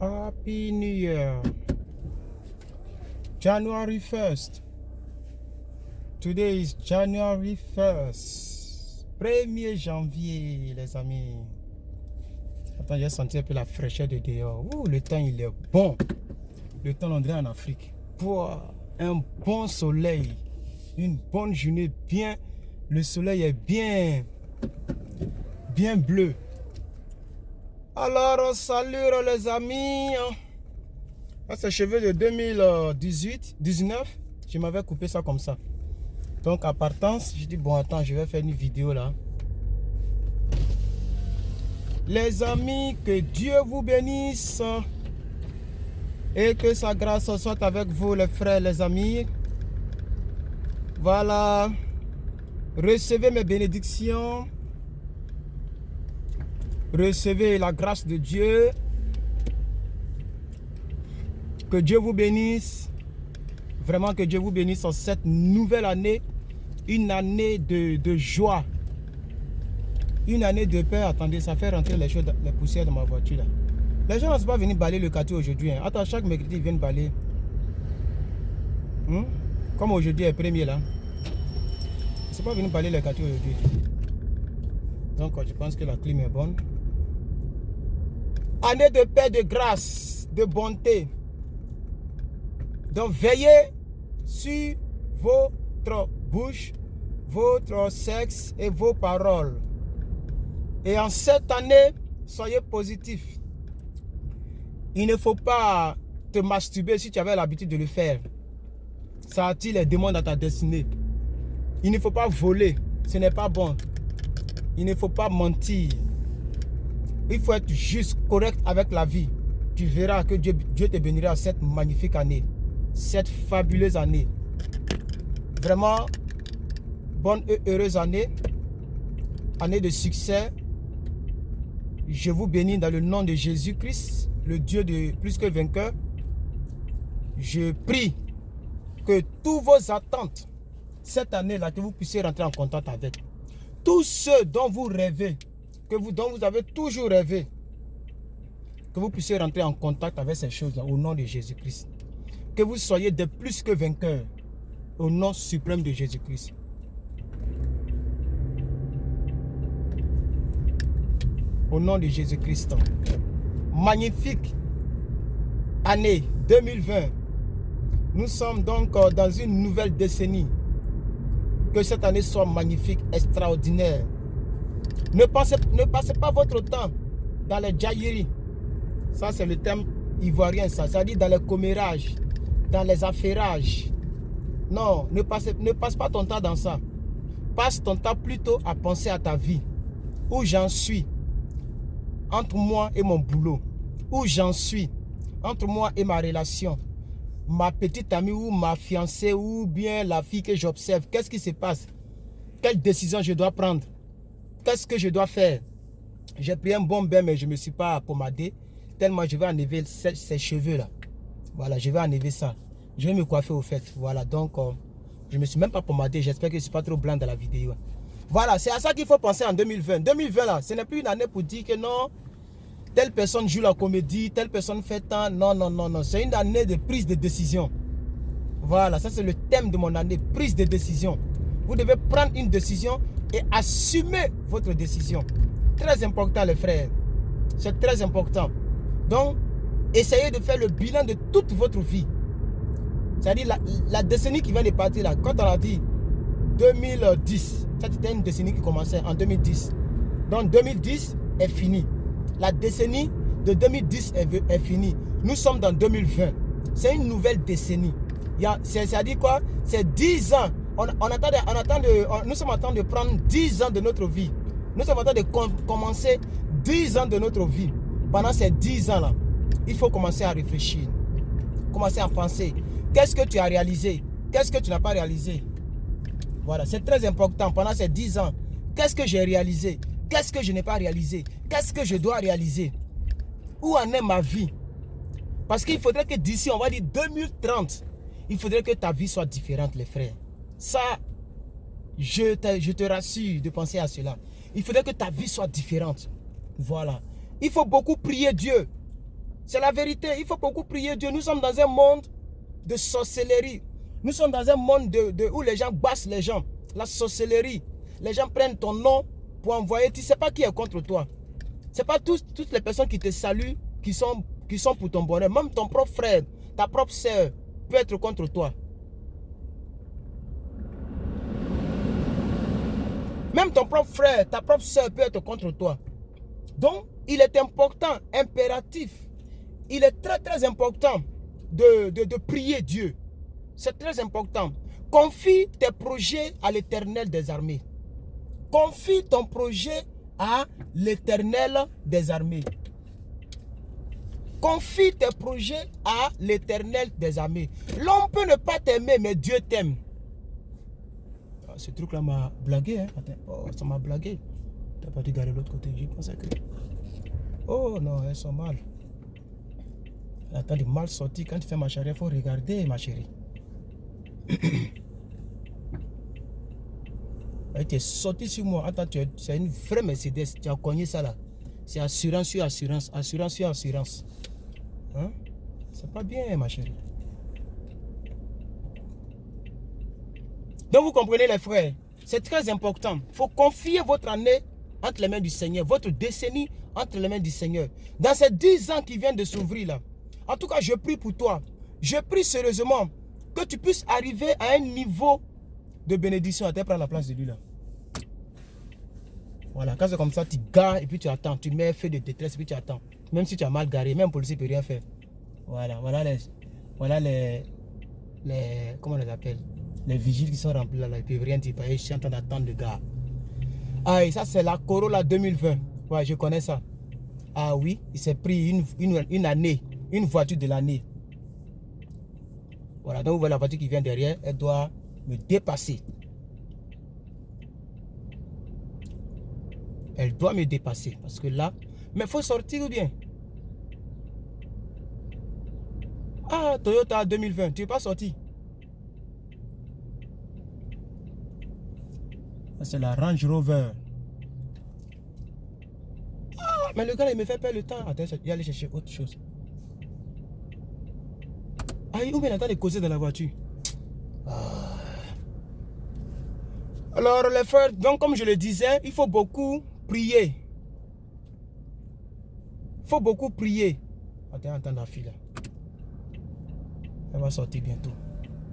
Happy New Year. January 1st. Today is January 1st. 1er janvier, les amis. Attends, j'ai senti un peu la fraîcheur de dehors. Ouh, le temps, il est bon. Le temps, on dirait en Afrique. Pouah, un bon soleil. Une bonne journée. Bien. Le soleil est bien bleu. Alors, salut les amis. Ah, c'est cheveux de 2019. Je m'avais coupé ça comme ça. Donc, à partance, je dis bon, attends, je vais faire une vidéo là. Les amis, que Dieu vous bénisse. Et que sa grâce soit avec vous, les frères, les amis. Voilà. Recevez mes bénédictions. Recevez la grâce de Dieu. Que Dieu vous bénisse. Vraiment que Dieu vous bénisse en cette nouvelle année. Une année de joie. Une année de paix. Attendez, ça fait rentrer les poussières dans ma voiture là. Les gens ne sont pas venus balayer le quartier aujourd'hui. Hein. Attends, chaque mercredi, ils viennent balayer. Comme aujourd'hui est premier là. Ils ne sont pas venus balayer le quartier aujourd'hui. Donc, je pense que la clim est bonne. Année de paix, de grâce, de bonté. Donc, veillez sur votre bouche, votre sexe et vos paroles. Et en cette année, soyez positifs. Il ne faut pas te masturber si tu avais l'habitude de le faire. Ça attire les démons dans ta destinée. Il ne faut pas voler, ce n'est pas bon. Il ne faut pas mentir. Il faut être juste, correct avec la vie. Tu verras que Dieu te bénira cette magnifique année. Cette fabuleuse année. Vraiment, bonne et heureuse année. Année de succès. Je vous bénis dans le nom de Jésus-Christ, le Dieu de plus que vainqueur. Je prie que toutes vos attentes, cette année-là, que vous puissiez rentrer en contact avec. Tous ceux dont vous rêvez, dont vous avez toujours rêvé, que vous puissiez rentrer en contact avec ces choses-là au nom de Jésus-Christ. Que vous soyez de plus que vainqueurs au nom suprême de Jésus-Christ. Au nom de Jésus-Christ. Magnifique année 2020. Nous sommes donc dans une nouvelle décennie. Que cette année soit magnifique, extraordinaire. Ne passez pas votre temps dans les jailleries. Ça, c'est le terme ivoirien, ça. Ça dit dans les commérages, dans les affairages. Non, ne passe pas ton temps dans ça. Passe ton temps plutôt à penser à ta vie. Où j'en suis entre moi et mon boulot. Où j'en suis entre moi et ma relation. Ma petite amie ou ma fiancée ou bien la fille que j'observe. Qu'est-ce qui se passe? Quelle décision je dois prendre? Qu'est-ce que je dois faire? J'ai pris un bon bain mais je ne me suis pas pommadé. Tellement je vais enlever ces cheveux là. Voilà, je vais enlever ça. Je vais me coiffer au fait. Voilà, donc je ne me suis même pas pommadé. J'espère que je ne suis pas trop blanc dans la vidéo. Voilà, c'est à ça qu'il faut penser en 2020. 2020 là, ce n'est plus une année pour dire que non, telle personne joue la comédie, telle personne fait tant. Non, non, non, non. C'est une année de prise de décision. Voilà, ça c'est le thème de mon année, prise de décision. Vous devez prendre une décision et assumer votre décision. Très important les frères. C'est très important. Donc, essayez de faire le bilan de toute votre vie. C'est-à-dire la décennie qui vient de partir là, quand on a dit 2010, c'était une décennie qui commençait en 2010. Donc 2010 est fini. La décennie de 2010 est finie. Nous sommes dans 2020. C'est une nouvelle décennie. C'est-à-dire quoi? C'est 10 ans. Nous sommes en train de prendre 10 ans de notre vie. Nous sommes en train de commencer 10 ans de notre vie. Pendant ces 10 ans-là, il faut commencer à réfléchir. Commencer à penser. Qu'est-ce que tu as réalisé? Qu'est-ce que tu n'as pas réalisé? Voilà, c'est très important. Pendant ces 10 ans, qu'est-ce que j'ai réalisé? Qu'est-ce que je n'ai pas réalisé? Qu'est-ce que je dois réaliser? Où en est ma vie? Parce qu'il faudrait que d'ici, on va dire 2030, il faudrait que ta vie soit différente, les frères. Ça, je te rassure de penser à cela. Il faudrait que ta vie soit différente. Voilà. Il faut beaucoup prier Dieu. C'est la vérité. Il faut beaucoup prier Dieu. Nous sommes dans un monde de sorcellerie. Nous sommes dans un monde où les gens bassent les gens. La sorcellerie. Les gens prennent ton nom pour envoyer. Tu ne sais pas qui est contre toi. Ce n'est pas toutes les personnes qui te saluent qui sont pour ton bonheur. Même ton propre frère, ta propre soeur peut être contre toi. Même ton propre frère, ta propre soeur peut être contre toi. Donc, il est important, impératif. Il est très très important de prier Dieu. C'est très important. Confie tes projets à l'Éternel des armées. Confie ton projet à l'Éternel des armées. Confie tes projets à l'Éternel des armées. L'homme peut ne pas t'aimer, mais Dieu t'aime. Ce truc-là m'a blagué. Hein? Attends, oh, ça m'a blagué. Tu n'as pas dû garder l'autre côté. J'y pensais que... Oh non, elles sont mal. Attends, les mal sortis. Quand tu fais ma chérie, il faut regarder, ma chérie. Tu es sorti sur moi. Attends, c'est une vraie Mercedes. Tu as cogné ça là. C'est assurance sur assurance. Assurance sur assurance. Hein? C'est pas bien, ma chérie. Donc vous comprenez les frères. C'est très important. Il faut confier votre année entre les mains du Seigneur. Votre décennie entre les mains du Seigneur. Dans ces 10 ans qui viennent de s'ouvrir là. En tout cas, je prie pour toi. Je prie sérieusement que tu puisses arriver à un niveau de bénédiction. Attends, prends la place de lui là. Voilà, quand c'est comme ça, tu gares et puis tu attends. Tu mets feu de détresse et puis tu attends. Même si tu as mal garé, même le policier ne peut rien faire. Voilà, comment on les appelle? Les vigiles qui sont remplis là, ils ne peuvent rien dire. Je suis en train d'attendre le gars. Ah, et ça c'est la Corolla 2020. Ouais, je connais ça. Ah oui, il s'est pris une année, une voiture de l'année. Voilà, donc vous voyez la voiture qui vient derrière, elle doit me dépasser. Elle doit me dépasser. Parce que là, mais il faut sortir ou bien? Ah, Toyota 2020, tu n'es pas sorti. C'est la Range Rover. Ah, mais le gars, il me fait perdre le temps. Attends, il va aller chercher autre chose. Ah, ou bien attends de causer dans la voiture. Ah. Alors, les frères, donc comme je le disais, il faut beaucoup prier. Il faut beaucoup prier. Attends la fille là. Elle va sortir bientôt.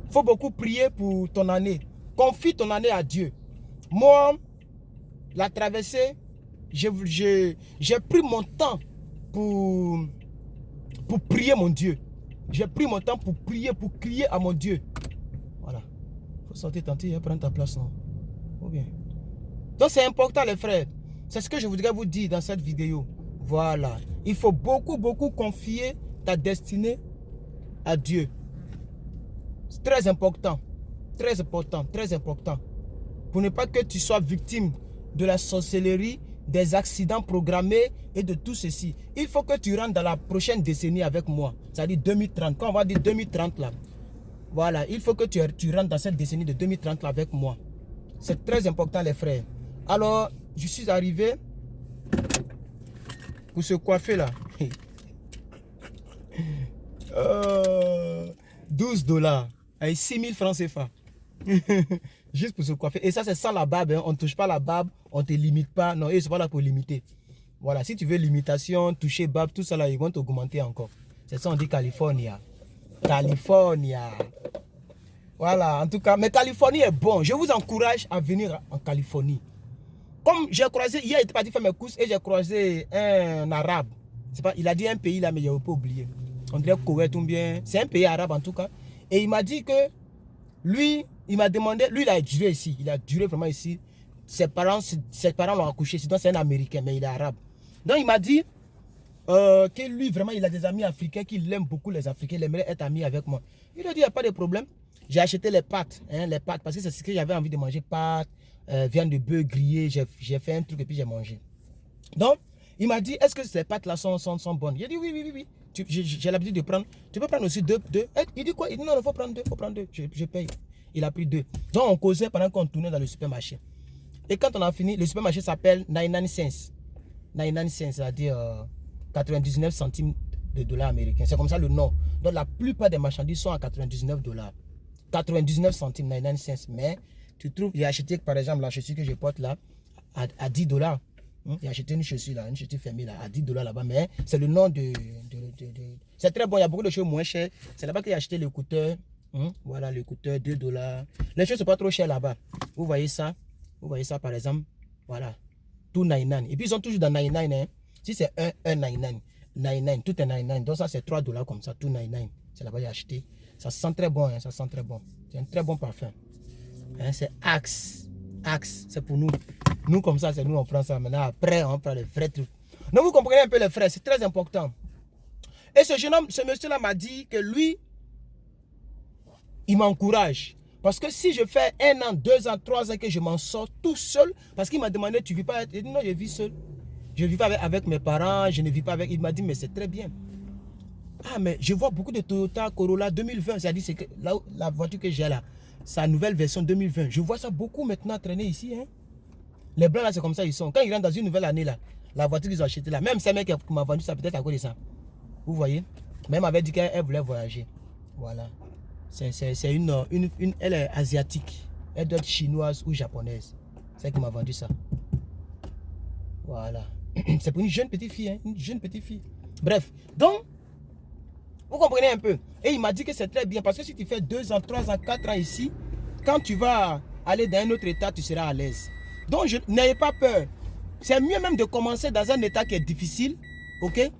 Il faut beaucoup prier pour ton année. Confie ton année à Dieu. Moi, la traversée, j'ai pris mon temps pour prier mon Dieu. J'ai pris mon temps pour prier, pour crier à mon Dieu. Voilà. Il faut sortir tantôt et prendre ta place. Non? Ou bien. Donc c'est important les frères. C'est ce que je voudrais vous dire dans cette vidéo. Voilà. Il faut beaucoup confier ta destinée à Dieu. C'est très important. Très important. Très important. Pour ne pas que tu sois victime de la sorcellerie, des accidents programmés et de tout ceci. Il faut que tu rentres dans la prochaine décennie avec moi. C'est-à-dire 2030. Quand on va dire 2030 là. Voilà. Il faut que tu rentres dans cette décennie de 2030 là avec moi. C'est très important les frères. Alors, je suis arrivé pour se coiffer là. 12 $. Avec 6 000 francs CFA. Juste pour se coiffer. Et ça, c'est sans la barbe. Hein. On ne touche pas la barbe. On ne te limite pas. Non, ils ne sont pas là pour limiter. Voilà. Si tu veux limitation, toucher barbe, tout ça là, ils vont t'augmenter encore. C'est ça, on dit California. California. Voilà. En tout cas, mais Californie est bon. Je vous encourage à venir en Californie. Comme j'ai croisé, hier, j'étais parti faire mes courses et j'ai croisé un arabe. Pas, il a dit un pays là, mais je n'ai pas oublié. On dirait Koweït ou bien. C'est un pays arabe en tout cas. Et il m'a dit que lui, il m'a demandé, lui il a duré ici. Il a duré vraiment ici. Ses parents l'ont accouché. Donc c'est un Américain, mais il est arabe. Donc il m'a dit que lui vraiment il a des amis africains, qu'il aime beaucoup les Africains. Il aimerait être ami avec moi. Il a dit il n'y a pas de problème. J'ai acheté les pâtes, hein, parce que c'est ce que j'avais envie de manger. Pâtes, viande de bœuf grillée. J'ai fait un truc et puis j'ai mangé. Donc il m'a dit est-ce que ces pâtes là sont bonnes? J'ai dit oui. J'ai l'habitude de prendre. Tu peux prendre aussi deux. Il dit quoi? Il dit non, il faut prendre deux. Je paye. Il a pris 2. Donc on causait pendant qu'on tournait dans le supermarché. Et quand on a fini, le supermarché s'appelle 99 cents. 99 cents, c'est-à-dire 99 centimes de dollars américains. C'est comme ça le nom. Donc la plupart des marchandises sont à 99 dollars. 99 centimes, 99 cents. Mais tu trouves, j'ai acheté par exemple la chaussure que je porte là à 10 dollars. J'ai acheté une chaussure là, une chaussure fermée là, à 10 dollars là-bas. Mais c'est le nom de... C'est très bon, il y a beaucoup de choses moins chères. C'est là-bas que j'ai acheté l'écouteur. Voilà l'écouteur, 2 dollars. Les choses ne sont pas trop chères là-bas. Vous voyez ça? Vous voyez ça par exemple? Voilà. Tout 99. Et puis ils ont toujours dans 99. Hein. Si c'est 1,99. 99, tout est 99. Donc ça c'est 3 dollars comme ça, tout 99. C'est là-bas que j'ai acheté. Ça sent très bon, hein, ça sent très bon. C'est un très bon parfum. Hein, c'est Axe. Axe, c'est pour nous. Nous comme ça, c'est nous on prend ça. Maintenant après, on prend les vrais trucs. Donc vous comprenez un peu les frères, c'est très important. Et ce jeune homme, ce monsieur-là m'a dit que lui, il m'encourage. Parce que si je fais 1 an, 2 ans, 3 ans que je m'en sors tout seul, parce qu'il m'a demandé, tu vis pas? Il dit non, je vis seul. Je vis pas avec mes parents, je ne vis pas avec... Il m'a dit, mais c'est très bien. Ah, mais je vois beaucoup de Toyota Corolla 2020. C'est-à-dire, c'est que la voiture que j'ai là, sa nouvelle version 2020. Je vois ça beaucoup maintenant traîner ici. Hein. Les blancs là, c'est comme ça ils sont. Quand ils rentrent dans une nouvelle année là, la voiture qu'ils ont achetée là, même ces mecs qui m'ont vendu ça, peut-être à cause de ça. Vous voyez? Même avait dit qu'elle voulait voyager. Voilà. C'est elle est asiatique. Elle doit être chinoise ou japonaise. C'est elle qui m'a vendu ça. Voilà. C'est pour une jeune petite fille. Hein? Une jeune petite fille. Bref. Donc, vous comprenez un peu. Et il m'a dit que c'est très bien. Parce que si tu fais 2 ans, 3 ans, 4 ans ici, quand tu vas aller dans un autre état, tu seras à l'aise. Donc, n'ayez pas peur. C'est mieux même de commencer dans un état qui est difficile. Ok?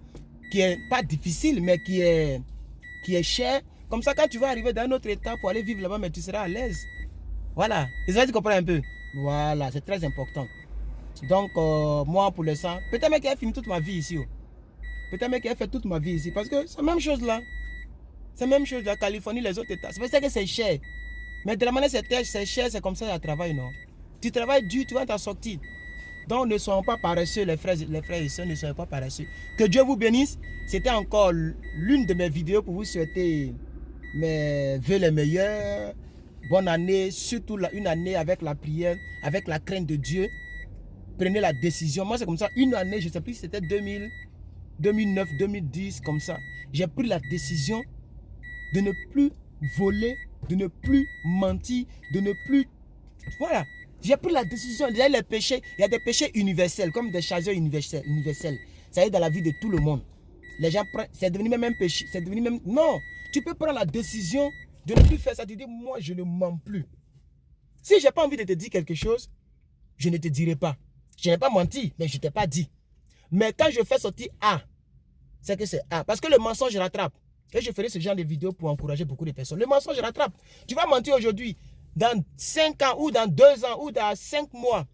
Qui est pas difficile, mais qui est cher. Comme ça, quand tu vas arriver dans un autre état pour aller vivre là-bas, mais tu seras à l'aise. Voilà. Et ça, tu comprends un peu. Voilà, c'est très important. Donc, moi, pour l'instant, peut-être même qu'il a fini toute ma vie ici. Peut-être même qu'il a fait toute ma vie ici. Parce que c'est la même chose là. C'est la même chose là, Californie, les autres états. C'est pour ça que c'est cher. Mais de la manière c'est cher, c'est comme ça le travail, non? Tu travailles dur, tu vas t'en sortir. Donc, ne soyons pas paresseux, les frères et sœurs, ne soyez pas paresseux. Que Dieu vous bénisse. C'était encore l'une de mes vidéos pour vous souhaiter mes vœux les meilleurs. Bonne année, surtout une année avec la prière, avec la crainte de Dieu. Prenez la décision. Moi, c'est comme ça. Une année, je ne sais plus si c'était 2009, 2010, comme ça. J'ai pris la décision de ne plus voler, de ne plus mentir, de ne plus... Voilà. J'ai pris la décision. Déjà, les péchés, il y a des péchés universels, comme des chargeurs universels. Ça y est dans la vie de tout le monde. Les gens prennent... C'est devenu même un péché. C'est devenu même... Non. Tu peux prendre la décision de ne plus faire ça. Tu dis, moi, je ne mens plus. Si je n'ai pas envie de te dire quelque chose, je ne te dirai pas. Je n'ai pas menti, mais je ne t'ai pas dit. Mais quand je fais sortir A, c'est que c'est A. Parce que le mensonge rattrape. Et je ferai ce genre de vidéos pour encourager beaucoup de personnes. Le mensonge rattrape. Tu vas mentir aujourd'hui. Dans 5 ans, ou dans 2 ans, ou dans 5 mois,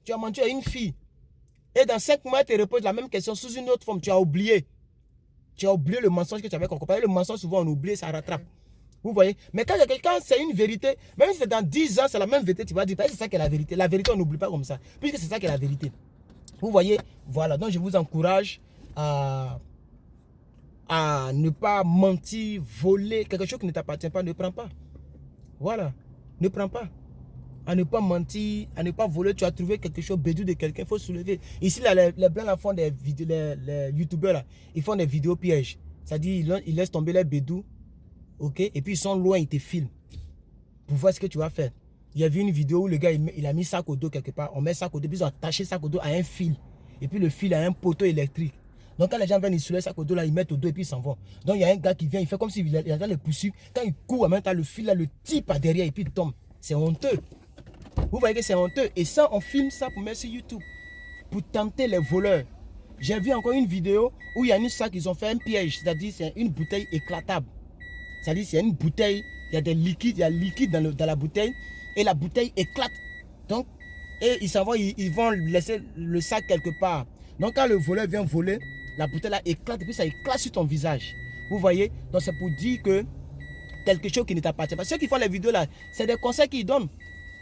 tu as menti à une fille. Et dans 5 mois, tu te reposes la même question sous une autre forme. Tu as oublié. Tu as oublié le mensonge que tu avais compris. Le mensonge, souvent, on oublie, ça rattrape. Vous voyez? Mais quand il y a quelqu'un, c'est une vérité. Même si c'est dans 10 ans, c'est la même vérité, tu vas dire, c'est ça qui est la vérité. La vérité, on n'oublie pas comme ça. Puisque c'est ça qui est la vérité. Vous voyez? Voilà. Donc, je vous encourage à ne pas mentir, voler. Quelque chose qui ne t'appartient pas, ne prends pas. Voilà. Ne prends pas. À ne pas mentir, à ne pas voler. Tu as trouvé quelque chose, bédou de quelqu'un, il faut soulever. Ici, là, les blancs là, font des vidéos, les youtubeurs, là, ils font des vidéos pièges. C'est-à-dire, ils laissent tomber les bédous. Ok, et puis ils sont loin, ils te filment pour voir ce que tu vas faire. Il y a vu une vidéo où le gars il a mis sac au dos quelque part. On met sac au dos, puis ils ont attaché sac au dos à un fil. Et puis le fil a un poteau électrique. Donc quand les gens viennent, ils soulèvent sac au dos là, ils mettent au dos et puis ils s'en vont. Donc il y a un gars qui vient, il fait comme s'il est dans le poursuivre. Quand il court en même temps, le fil là, le tire par derrière et puis il tombe. C'est honteux. Vous voyez que c'est honteux. Et ça, on filme ça pour mettre sur YouTube. Pour tenter les voleurs. J'ai vu encore une vidéo où il y a une sac, ils ont fait un piège. C'est-à-dire c'est une bouteille éclatable. C'est-à-dire c'est une bouteille, il y a des liquides, il y a liquide dans la bouteille et la bouteille éclate. Donc, et ils s'en vont, ils vont laisser le sac quelque part. Donc quand le voleur vient voler, la bouteille là éclate et puis ça éclate sur ton visage. Vous voyez? Donc c'est pour dire que quelque chose qui ne t'appartient pas. Ceux qui font les vidéos là, c'est des conseils qu'ils donnent.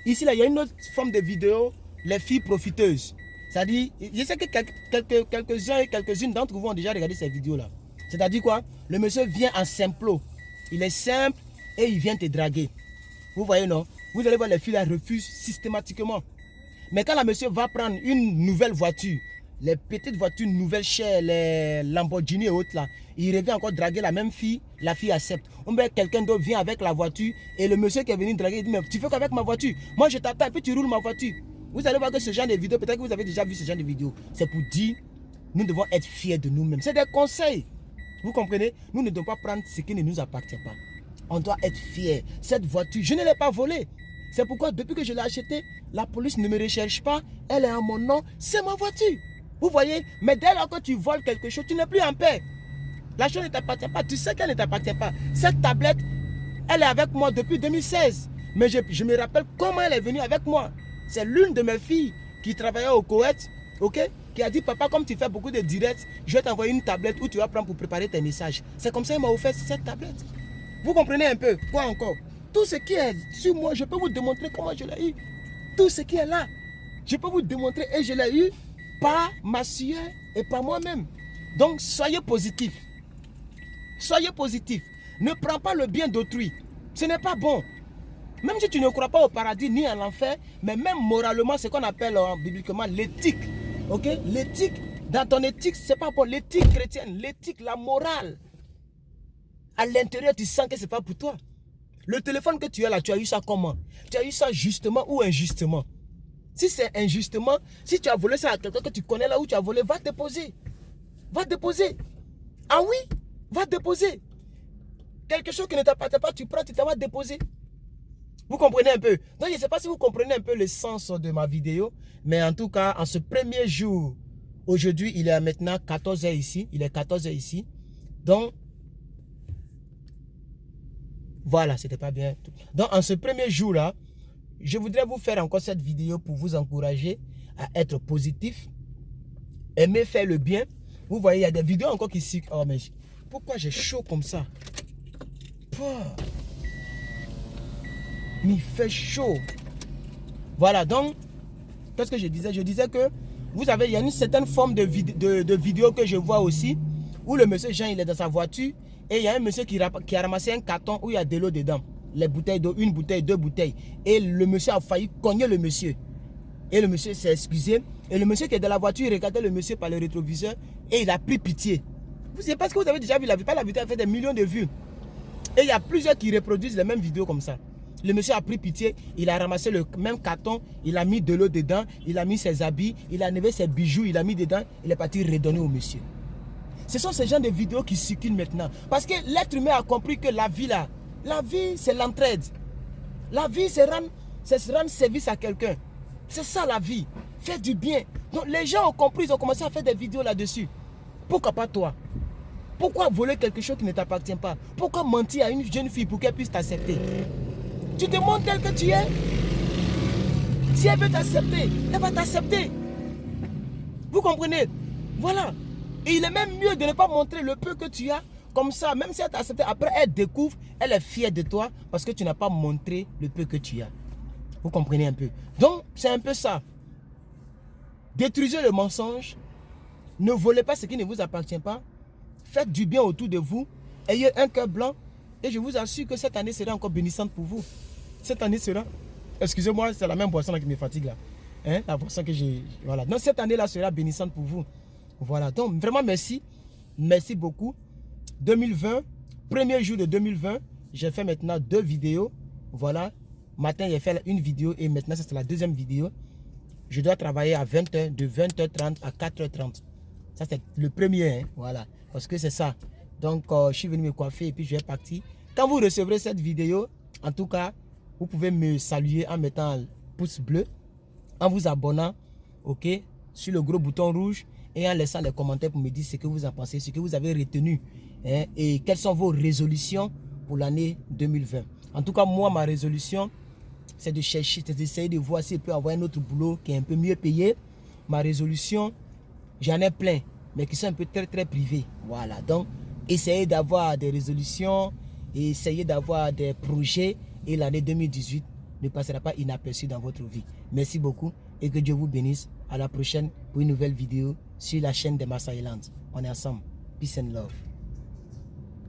Ici là, il y a une autre forme de vidéo, les filles profiteuses. C'est-à-dire, je sais que quelques-uns et quelques-unes d'entre vous ont déjà regardé ces vidéos là. C'est-à-dire quoi? Le monsieur vient en simplot. Il est simple et il vient te draguer. Vous voyez, non? Vous allez voir les filles, elles refusent systématiquement. Mais quand la monsieur va prendre une nouvelle voiture, les petites voitures nouvelles chères, les Lamborghini et autres là, il revient encore draguer la même fille, la fille accepte. Ou bien quelqu'un d'autre vient avec la voiture et le monsieur qui est venu draguer, il dit, mais tu fais qu'avec ma voiture? Moi je t'attends et puis tu roules ma voiture. Vous allez voir que ce genre de vidéos, peut-être que vous avez déjà vu ce genre de vidéos. C'est pour dire, nous devons être fiers de nous-mêmes. C'est des conseils. Vous comprenez? Nous ne devons pas prendre ce qui ne nous appartient pas. On doit être fiers. Cette voiture, je ne l'ai pas volée. C'est pourquoi depuis que je l'ai achetée, la police ne me recherche pas. Elle est en mon nom. C'est ma voiture. Vous voyez? Mais dès lors que tu voles quelque chose, tu n'es plus en paix. La chose ne t'appartient pas. Tu sais qu'elle ne t'appartient pas. Cette tablette, elle est avec moi depuis 2016. Mais je me rappelle comment elle est venue avec moi. C'est l'une de mes filles qui travaillait au Koweït, ok, qui a dit, papa, comme tu fais beaucoup de directs, je vais t'envoyer une tablette où tu vas prendre pour préparer tes messages. C'est comme ça qu'elle m'a offert cette tablette. Vous comprenez un peu? Quoi encore? Tout ce qui est sur moi, je peux vous démontrer comment je l'ai eu. Tout ce qui est là, je peux vous démontrer et je l'ai eu par ma soeur et par moi-même. Donc, soyez positifs. Soyez positifs. Ne prends pas le bien d'autrui. Ce n'est pas bon. Même si tu ne crois pas au paradis ni à l'enfer, mais même moralement, ce qu'on appelle bibliquement l'éthique. Ok? L'éthique, dans ton éthique, ce n'est pas bon. L'éthique chrétienne, l'éthique, la morale. À l'intérieur, tu sens que ce n'est pas pour toi. Le téléphone que tu as là, tu as eu ça comment? Tu as eu ça justement ou injustement? Si c'est injustement, si tu as volé ça à quelqu'un que tu connais là où tu as volé, va déposer. Va déposer. Ah oui? Va déposer. Quelque chose qui ne t'appartient pas, tu prends, tu t'en vas déposer. Vous comprenez un peu? Donc, je ne sais pas si vous comprenez un peu le sens de ma vidéo. Mais en tout cas, en ce premier jour, aujourd'hui, il est maintenant 14 h ici. Il est 14 h ici. Donc, voilà, c'était pas bien. Donc, en ce premier jour-là, je voudrais vous faire encore cette vidéo pour vous encourager à être positif. Aimer faire le bien. Vous voyez, il y a des vidéos encore qui circulent. Oh, mais pourquoi j'ai chaud comme ça? Il fait chaud. Voilà, donc, qu'est-ce que je disais? Je disais que, vous savez, il y a une certaine forme de vidéo que je vois aussi, où le monsieur Jean, il est dans sa voiture, et il y a un monsieur qui a ramassé un carton où il y a de l'eau dedans. Les bouteilles d'eau, une bouteille, deux bouteilles. Et le monsieur a failli cogner le monsieur. Et le monsieur s'est excusé. Et le monsieur qui est dans la voiture, il regardait le monsieur par le rétroviseur, et il a pris pitié. Vous savez, parce que vous avez déjà vu la vidéo, la vidéo a fait des millions de vues. Et il y a plusieurs qui reproduisent les mêmes vidéos comme ça. Le monsieur a pris pitié, il a ramassé le même carton, il a mis de l'eau dedans, il a mis ses habits, il a enlevé ses bijoux, il a mis dedans, il est parti redonner au monsieur. Ce sont ces gens de vidéos qui circulent maintenant. Parce que l'être humain a compris que la vie là, la vie c'est l'entraide. La vie c'est rendre service à quelqu'un. C'est ça la vie. Faire du bien. Donc les gens ont compris, ils ont commencé à faire des vidéos là-dessus. Pourquoi pas toi? Pourquoi voler quelque chose qui ne t'appartient pas? Pourquoi mentir à une jeune fille pour qu'elle puisse t'accepter? Tu te montres tel que tu es. Si elle veut t'accepter, elle va t'accepter. Vous comprenez? Voilà. Et il est même mieux de ne pas montrer le peu que tu as. Comme ça, même si elle t'a accepté, après elle découvre, elle est fière de toi parce que tu n'as pas montré le peu que tu as. Vous comprenez un peu? Donc, c'est un peu ça. Détruisez le mensonge. Ne volez pas ce qui ne vous appartient pas. Faites du bien autour de vous. Ayez un cœur blanc. Et je vous assure que cette année sera encore bénissante pour vous. Cette année sera... Excusez-moi, c'est la même boisson là qui me fatigue là. Hein? La boisson que j'ai... Voilà. Donc cette année là sera bénissante pour vous. Voilà. Donc vraiment merci. Merci beaucoup. 2020, premier jour de 2020, j'ai fait maintenant 2 vidéos. Voilà. Matin, j'ai fait une vidéo et maintenant c'est la deuxième vidéo. Je dois travailler à 20 h, de 20 h 30 à 4 h 30. Ça c'est le premier. Hein? Voilà. Parce que c'est ça. Donc, je suis venu me coiffer et puis je vais partir. Quand vous recevrez cette vidéo, en tout cas, vous pouvez me saluer en mettant un pouce bleu, en vous abonnant, ok, sur le gros bouton rouge et en laissant les commentaires pour me dire ce que vous en pensez, ce que vous avez retenu hein, et quelles sont vos résolutions pour l'année 2020. En tout cas, moi, ma résolution, c'est de chercher, c'est d'essayer de voir si je peux avoir un autre boulot qui est un peu mieux payé. Ma résolution, j'en ai plein, mais qui sont un peu très privés. Voilà, donc, essayez d'avoir des résolutions et essayez d'avoir des projets et l'année 2018 ne passera pas inaperçue dans votre vie. Merci beaucoup et que Dieu vous bénisse. À la prochaine pour une nouvelle vidéo sur la chaîne de Massa Island. On est ensemble. Peace and love.